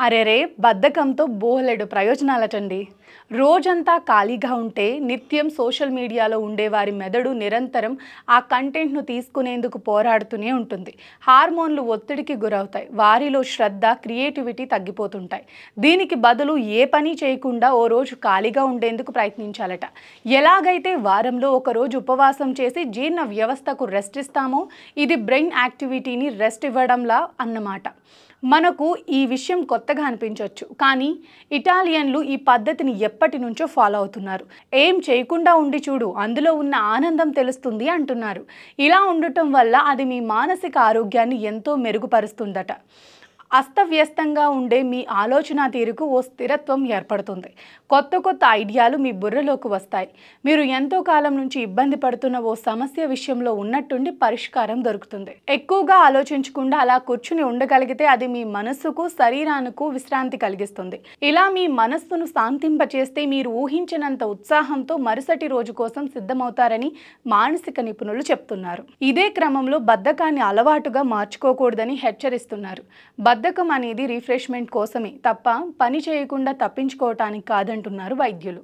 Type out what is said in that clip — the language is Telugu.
అరెరే! బద్ధకంతో బోలెడు ప్రయోజనాలటండి. రోజంతా ఖాళీగా ఉంటే నిత్యం సోషల్ మీడియాలో ఉండేవారి మెదడు నిరంతరం ఆ కంటెంట్‌ను తీసుకునేందుకు పోరాడుతూనే ఉంటుంది. హార్మోన్లు ఒత్తిడికి గురవుతాయి. వారిలో శ్రద్ధ, క్రియేటివిటీ తగ్గిపోతుంటాయి. దీనికి బదులు ఏ పని చేయకుండా ఓ రోజు ఖాళీగా ఉండేందుకు ప్రయత్నించాలట. ఎలాగైతే వారంలో ఒక రోజు ఉపవాసం చేసి జీర్ణ వ్యవస్థకు రెస్ట్ ఇస్తామో, ఇది బ్రెయిన్ యాక్టివిటీని రెస్ట్ ఇవ్వడంలా అన్నమాట. మనకు ఈ విషయం కొత్తగా అనిపించవచ్చు, కానీ ఇటాలియన్లు ఈ పద్ధతిని ఎప్పటి నుంచో ఫాలో అవుతున్నారు. ఏం చేయకుండా ఉండి చూడు, అందులో ఉన్న ఆనందం తెలుస్తుంది అంటున్నారు. ఇలా ఉండటం వల్ల అది మీ మానసిక ఆరోగ్యాన్ని ఎంతో మెరుగుపరుస్తుందట. అస్తవ్యస్తంగా ఉండే మీ ఆలోచన తీరుకు ఓ స్థిరత్వం ఏర్పడుతుంది. కొత్త కొత్త ఐడియాలు మీ బుర్రలోకి వస్తాయి. మీరు ఎంతో కాలం నుంచి ఇబ్బంది పడుతున్న ఓ సమస్య విషయంలో ఉన్నట్టుండి పరిష్కారం దొరుకుతుంది. ఎక్కువగా ఆలోచించకుండా అలా కూర్చుని ఉండగలిగితే అది మీ మనస్సుకు, శరీరానికి విశ్రాంతి కలిగిస్తుంది. ఇలా మీ మనస్సును శాంతింపచేస్తే మీరు ఊహించినంత ఉత్సాహంతో మరుసటి రోజు కోసం సిద్ధమవుతారని మానసిక నిపుణులు చెప్తున్నారు. ఇదే క్రమంలో బద్ధకాన్ని అలవాటుగా మార్చుకోకూడదని హెచ్చరిస్తున్నారు. బద్ధకం అనేది రిఫ్రెష్మెంట్ కోసమే తప్ప పని చేయకుండా తప్పించుకోవటానికి కాదంటున్నారు వైద్యులు.